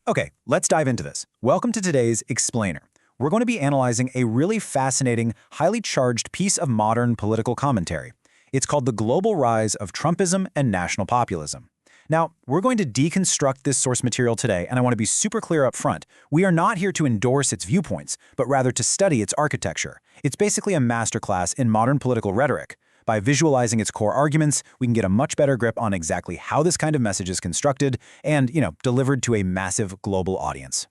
Okay, let's dive into this. Welcome to today's Explainer. We're going to be analyzing a really fascinating, highly charged piece of modern political commentary. It's called The Global Rise of Trumpism and National Populism. Now, we're going to deconstruct this source material today, and I want to be super clear up front. We are not here to endorse its viewpoints, but rather to study its architecture. It's basically a masterclass in modern political rhetoric. By visualizing its core arguments, we can get a much better grip on exactly how this kind of message is constructed and, delivered to a massive global audience.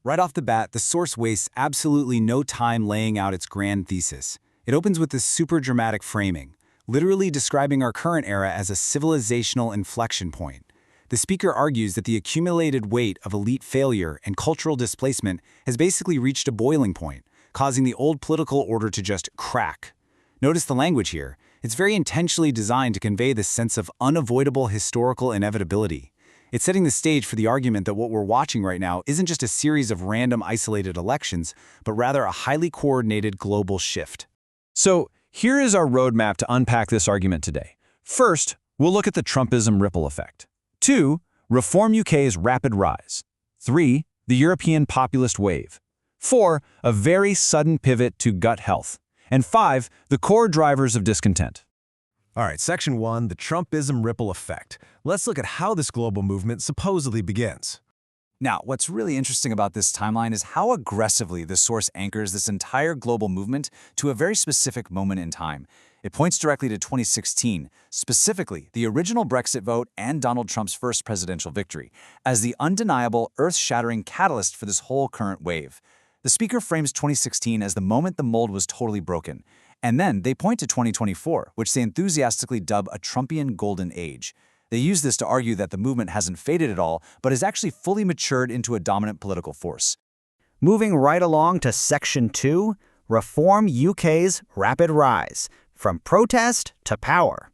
Right off the bat, the source wastes absolutely no time laying out its grand thesis. It opens with this super dramatic framing, literally describing our current era as a civilizational inflection point. The speaker argues that the accumulated weight of elite failure and cultural displacement has basically reached a boiling point, causing the old political order to just crack. Notice the language here. It's very intentionally designed to convey this sense of unavoidable historical inevitability. It's setting the stage for the argument that what we're watching right now isn't just a series of random isolated elections, but rather a highly coordinated global shift. So here is our roadmap to unpack this argument today. First, we'll look at the Trumpism ripple effect. 2, Reform UK's rapid rise. 3, the European populist wave. 4, a very sudden pivot to gut health. And 5, the core drivers of discontent. All right, Section 1, the Trumpism ripple effect. Let's look at how this global movement supposedly begins. Now, what's really interesting about this timeline is how aggressively the source anchors this entire global movement to a very specific moment in time. It points directly to 2016, specifically the original Brexit vote and Donald Trump's first presidential victory, as the undeniable, earth-shattering catalyst for this whole current wave. The speaker frames 2016 as the moment the mold was totally broken. And then they point to 2024, which they enthusiastically dub a Trumpian golden age. They use this to argue that the movement hasn't faded at all, but has actually fully matured into a dominant political force. Moving right along to Section 2, Reform UK's rapid rise, from protest to power.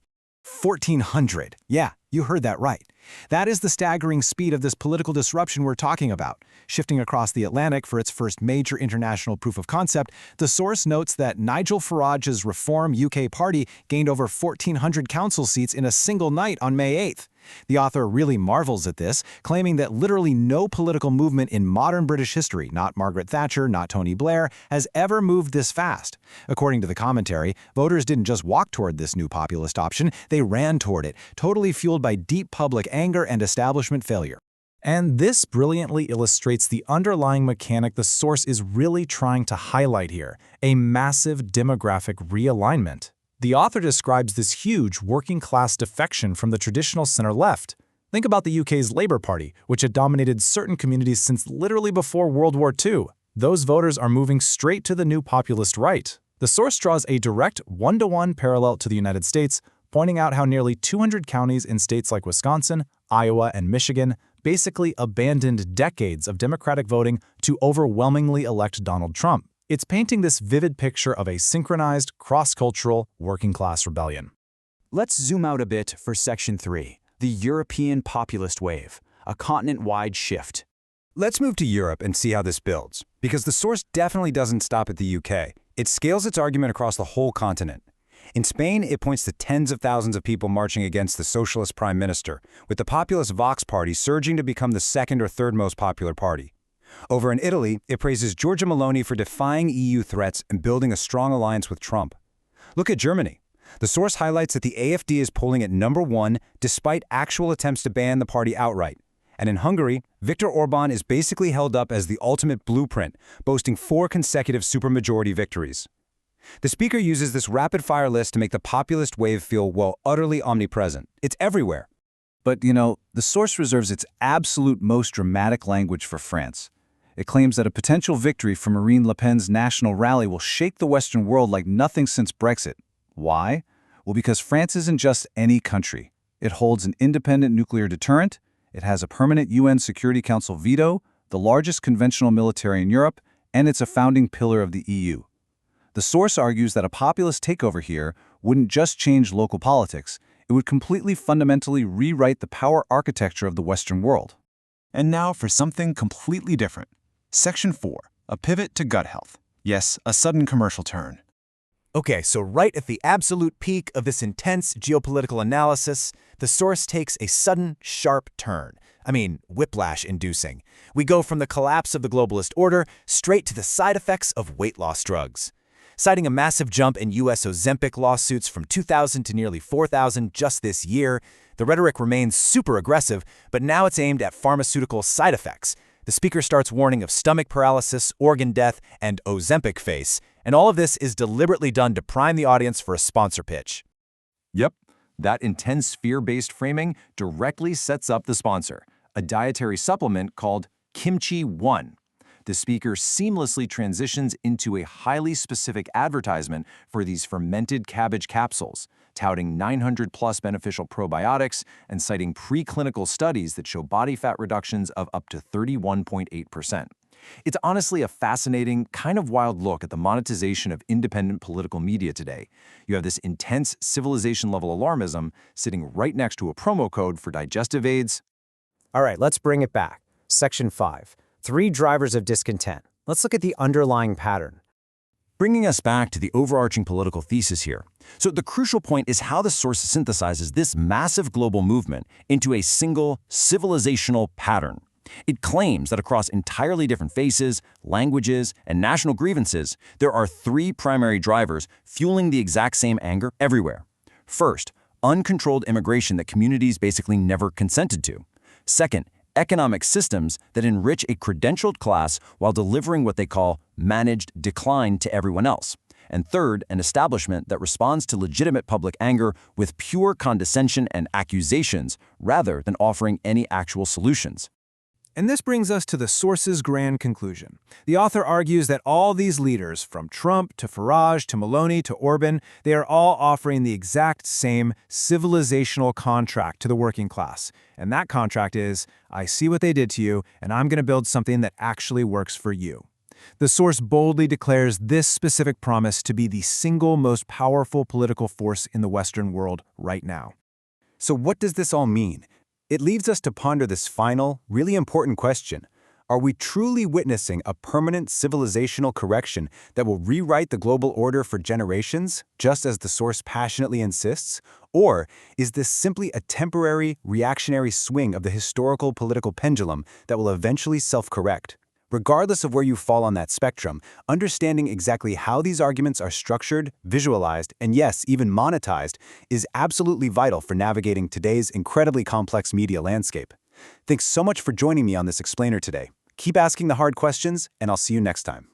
1400. Yeah, you heard that right. That is the staggering speed of this political disruption we're talking about. Shifting across the Atlantic for its first major international proof of concept, the source notes that Nigel Farage's Reform UK party gained over 1,400 council seats in a single night on May 8th. The author really marvels at this, claiming that literally no political movement in modern British history, not Margaret Thatcher, not Tony Blair, has ever moved this fast. According to the commentary, voters didn't just walk toward this new populist option, they ran toward it, totally fueled by deep public anger and establishment failure. And this brilliantly illustrates the underlying mechanic the source is really trying to highlight here, a massive demographic realignment. The author describes this huge working-class defection from the traditional center-left. Think about the UK's Labour Party, which had dominated certain communities since literally before World War II. Those voters are moving straight to the new populist right. The source draws a direct one-to-one parallel to the United States, pointing out how nearly 200 counties in states like Wisconsin, Iowa, and Michigan basically abandoned decades of Democratic voting to overwhelmingly elect Donald Trump. It's painting this vivid picture of a synchronized, cross-cultural, working-class rebellion. Let's zoom out a bit for Section 3, the European populist wave, a continent-wide shift. Let's move to Europe and see how this builds, because the source definitely doesn't stop at the UK. It scales its argument across the whole continent. In Spain, it points to tens of thousands of people marching against the socialist prime minister, with the populist Vox party surging to become the second or third most popular party. Over in Italy, it praises Giorgia Meloni for defying EU threats and building a strong alliance with Trump. Look at Germany. The source highlights that the AfD is polling at #1 despite actual attempts to ban the party outright. And in Hungary, Viktor Orban is basically held up as the ultimate blueprint, boasting 4 consecutive supermajority victories. The speaker uses this rapid-fire list to make the populist wave feel, well, utterly omnipresent. It's everywhere. But, the source reserves its absolute most dramatic language for France. It claims that a potential victory for Marine Le Pen's national rally will shake the Western world like nothing since Brexit. Why? Well, because France isn't just any country. It holds an independent nuclear deterrent, it has a permanent UN Security Council veto, the largest conventional military in Europe, and it's a founding pillar of the EU. The source argues that a populist takeover here wouldn't just change local politics, it would completely fundamentally rewrite the power architecture of the Western world. And now for something completely different. Section 4, a pivot to gut health. Yes, a sudden commercial turn. Okay, so right at the absolute peak of this intense geopolitical analysis, the source takes a sudden, sharp turn. I mean, whiplash-inducing. We go from the collapse of the globalist order straight to the side effects of weight loss drugs. Citing a massive jump in U.S. Ozempic lawsuits from 2,000 to nearly 4,000 just this year, the rhetoric remains super aggressive, but now it's aimed at pharmaceutical side effects. The speaker starts warning of stomach paralysis, organ death, and Ozempic face, and all of this is deliberately done to prime the audience for a sponsor pitch. Yep, that intense fear-based framing directly sets up the sponsor, a dietary supplement called Kimchi 1. The speaker seamlessly transitions into a highly specific advertisement for these fermented cabbage capsules, touting 900-plus beneficial probiotics and citing preclinical studies that show body fat reductions of up to 31.8%. It's honestly a fascinating, kind of wild look at the monetization of independent political media today. You have this intense civilization-level alarmism sitting right next to a promo code for digestive aids. All right, let's bring it back. Section 5. 3 drivers of discontent. Let's look at the underlying pattern. Bringing us back to the overarching political thesis here. So the crucial point is how the source synthesizes this massive global movement into a single civilizational pattern. It claims that across entirely different faces, languages, and national grievances, there are 3 primary drivers fueling the exact same anger everywhere. First, uncontrolled immigration that communities basically never consented to. Second, economic systems that enrich a credentialed class while delivering what they call managed decline to everyone else. And third, an establishment that responds to legitimate public anger with pure condescension and accusations rather than offering any actual solutions. And this brings us to the source's grand conclusion. The author argues that all these leaders, from Trump to Farage to Meloni to Orban, they are all offering the exact same civilizational contract to the working class. And that contract is, I see what they did to you, and I'm going to build something that actually works for you. The source boldly declares this specific promise to be the single most powerful political force in the Western world right now. So what does this all mean? It leaves us to ponder this final, really important question. Are we truly witnessing a permanent civilizational correction that will rewrite the global order for generations, just as the source passionately insists? Or is this simply a temporary, reactionary swing of the historical political pendulum that will eventually self-correct? Regardless of where you fall on that spectrum, understanding exactly how these arguments are structured, visualized, and yes, even monetized, is absolutely vital for navigating today's incredibly complex media landscape. Thanks so much for joining me on this explainer today. Keep asking the hard questions, and I'll see you next time.